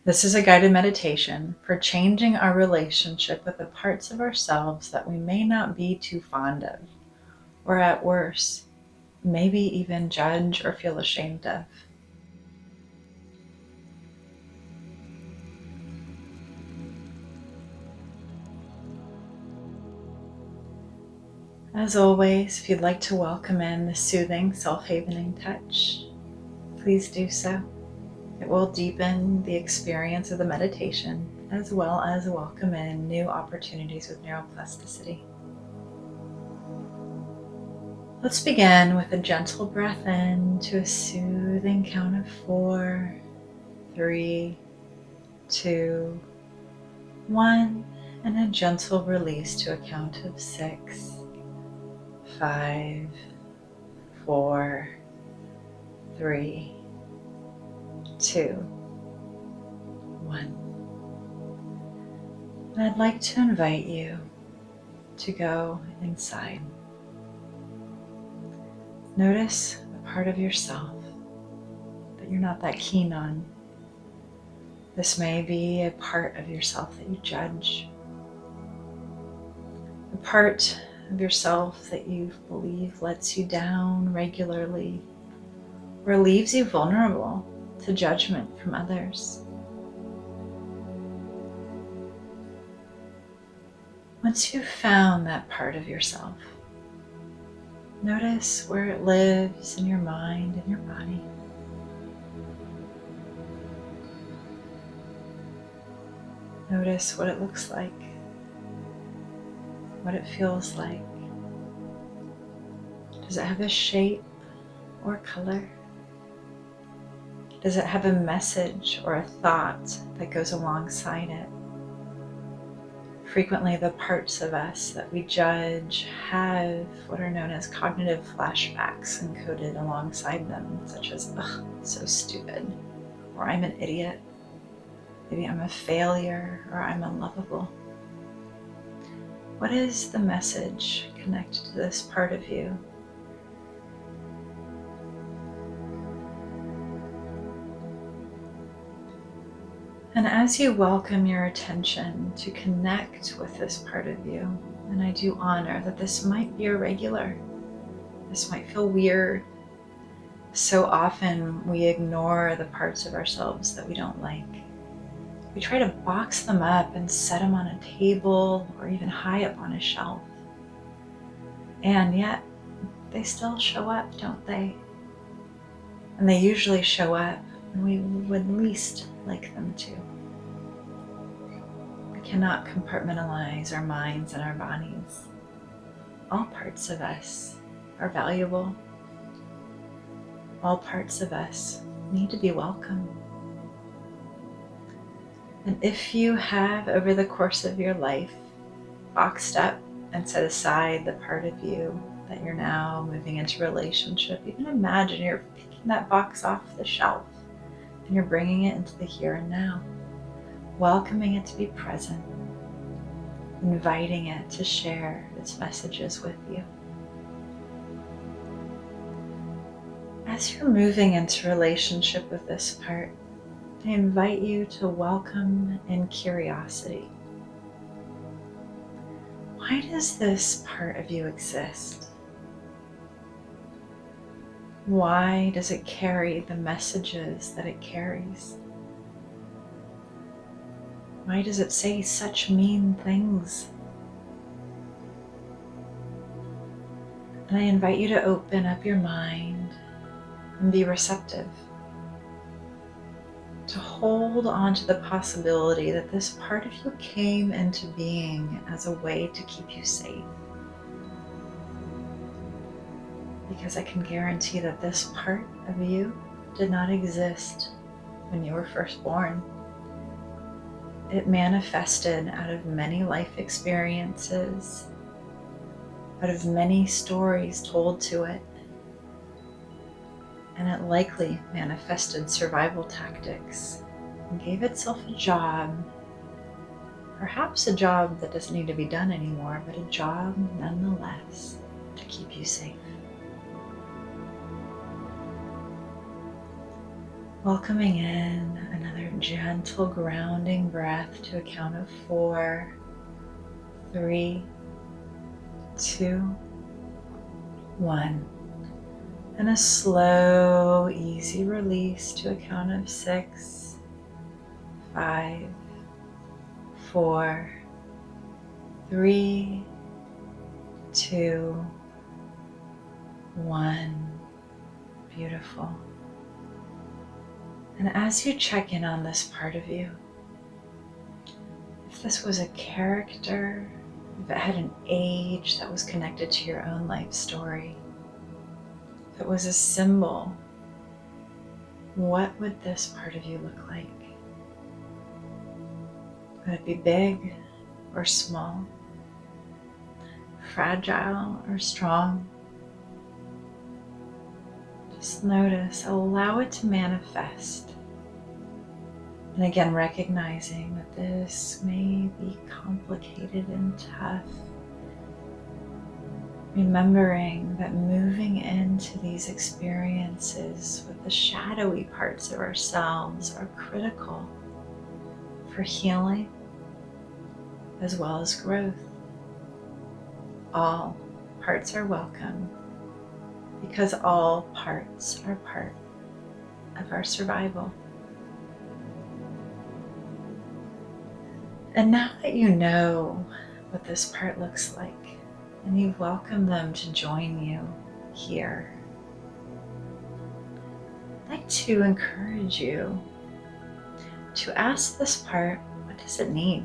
This is a guided meditation for changing our relationship with the parts of ourselves that we may not be too fond of, or at worst, maybe even judge or feel ashamed of. As always, if you'd like to welcome in the soothing, self-havening touch, please do so. It will deepen the experience of the meditation as well as welcome in new opportunities with neuroplasticity. Let's begin with a gentle breath in to a soothing count of 4, 3, 2, 1, and a gentle release to a count of 6, 5, 4, 3, 2, 1. And I'd like to invite you to go inside. Notice the part of yourself that you're not that keen on. This may be a part of yourself that you judge, a part of yourself that you believe lets you down regularly or leaves you vulnerable to judgment from others. Once you've found that part of yourself, notice where it lives in your mind and your body. Notice what it looks like, what it feels like. Does it have a shape or color? Does it have a message or a thought that goes alongside it? Frequently, the parts of us that we judge have what are known as cognitive flashbacks encoded alongside them, such as, ugh, so stupid, or I'm an idiot, maybe I'm a failure, or I'm unlovable. What is the message connected to this part of you? And as you welcome your attention to connect with this part of you, and I do honor that this might be irregular, this might feel weird. So often we ignore the parts of ourselves that we don't like. We try to box them up and set them on a table or even high up on a shelf. And yet they still show up, don't they? And they usually show up when we would least like them to. We cannot compartmentalize our minds and our bodies. All parts of us are valuable. All parts of us need to be welcome. And if you have, over the course of your life, boxed up and set aside the part of you that you're now moving into relationship, even imagine you're picking that box off the shelf and you're bringing it into the here and now, welcoming it to be present, inviting it to share its messages with you. As you're moving into relationship with this part, I invite you to welcome in curiosity. Why does this part of you exist? Why does it carry the messages that it carries? Why does it say such mean things? And I invite you to open up your mind and be receptive, to hold on to the possibility that this part of you came into being as a way to keep you safe. Because I can guarantee that this part of you did not exist when you were first born. It manifested out of many life experiences, out of many stories told to it, and it likely manifested survival tactics and gave itself a job, perhaps a job that doesn't need to be done anymore, but a job nonetheless to keep you safe. Welcoming in another gentle grounding breath to a count of 4, 3, 2, 1. And a slow, easy release to a count of 6, 5, 4, 3, 2, 1. Beautiful. And as you check in on this part of you, if this was a character, if it had an age that was connected to your own life story, if it was a symbol, what would this part of you look like? Would it be big or small? Fragile or strong? Just notice, allow it to manifest. And again, recognizing that this may be complicated and tough. Remembering that moving into these experiences with the shadowy parts of ourselves are critical for healing as well as growth. All parts are welcome because all parts are part of our survival. And now that you know what this part looks like, and you welcome them to join you here, I'd like to encourage you to ask this part, what does it need?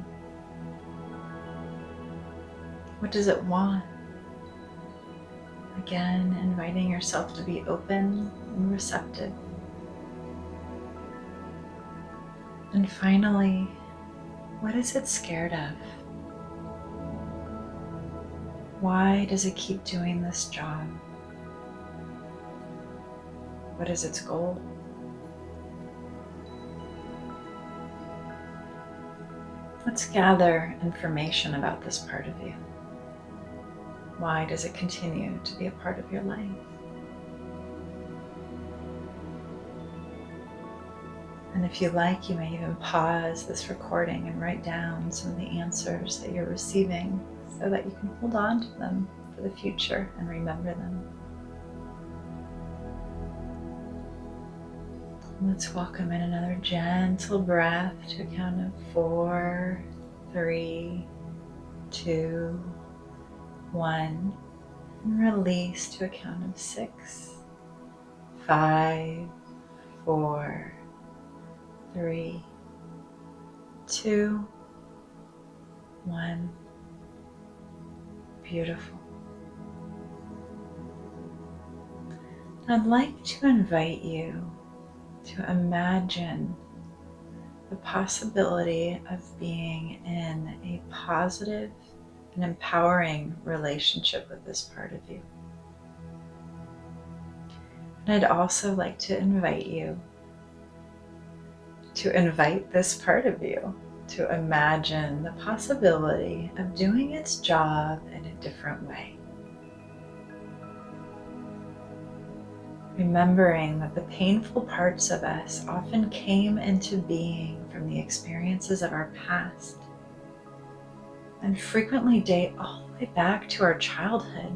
What does it want? Again, inviting yourself to be open and receptive. And finally, what is it scared of? Why does it keep doing this job? What is its goal? Let's gather information about this part of you. Why does it continue to be a part of your life? And if you like, you may even pause this recording and write down some of the answers that you're receiving so that you can hold on to them for the future and remember them. Let's welcome in another gentle breath to a count of 4, 3, 2, 1. And release to a count of 6, 5, 4, 3, 2, 1. Beautiful. I'd like to invite you to imagine the possibility of being in a positive and empowering relationship with this part of you. And I'd also like to invite you to invite this part of you to imagine the possibility of doing its job in a different way. Remembering that the painful parts of us often came into being from the experiences of our past and frequently date all the way back to our childhood,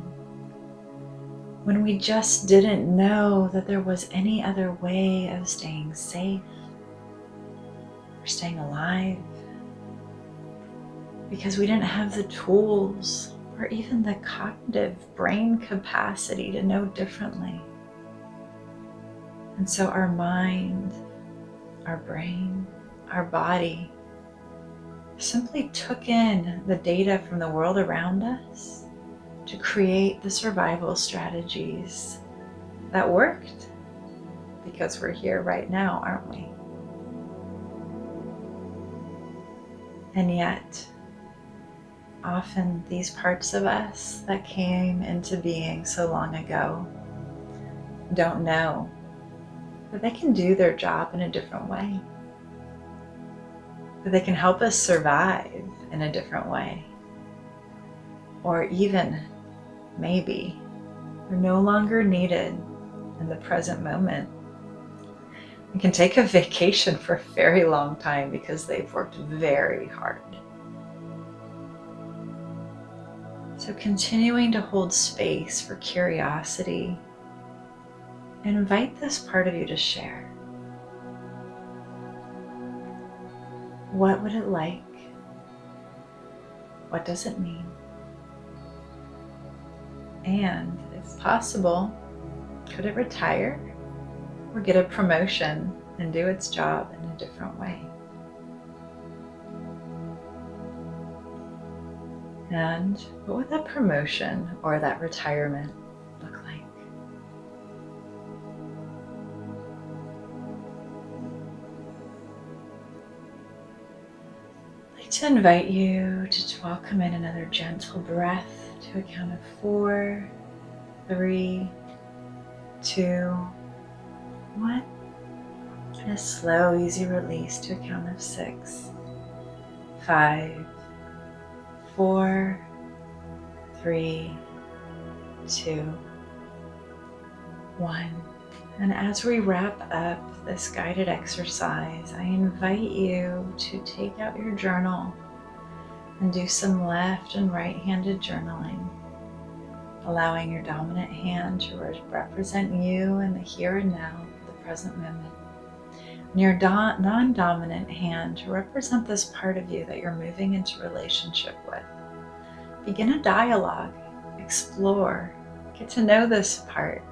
when we just didn't know that there was any other way of staying safe or staying alive, because we didn't have the tools or even the cognitive brain capacity to know differently. And so our mind, our brain, our body simply took in the data from the world around us to create the survival strategies that worked, because we're here right now, aren't we? And yet, often these parts of us that came into being so long ago don't know that they can do their job in a different way, that they can help us survive in a different way, or even maybe are no longer needed in the present moment. and can take a vacation for a very long time because they've worked very hard. So continuing to hold space for curiosity, invite this part of you to share. What would it like? What does it mean? And if possible, could it retire or get a promotion and do its job in a different way? And what would that promotion or that retirement look like? I'd like to invite you to welcome in another gentle breath to a count of 4, 3, 2, 1. And a slow, easy release to a count of 6, 5, 4, 3, 2, 1. And as we wrap up this guided exercise, I invite you to take out your journal and do some left and right-handed journaling, allowing your dominant hand to represent you in the here and now, the present moment, and your non-dominant hand to represent this part of you that you're moving into relationship with. Begin a dialogue, explore, get to know this part.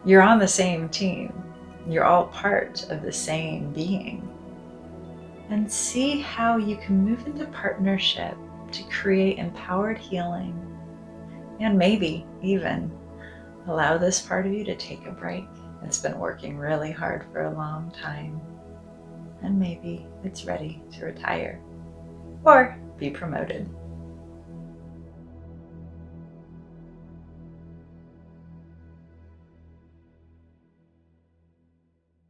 You're on the same team. You're all part of the same being. And see how you can move into partnership to create empowered healing, and maybe even allow this part of you to take a break. It's been working really hard for a long time, and maybe it's ready to retire or be promoted.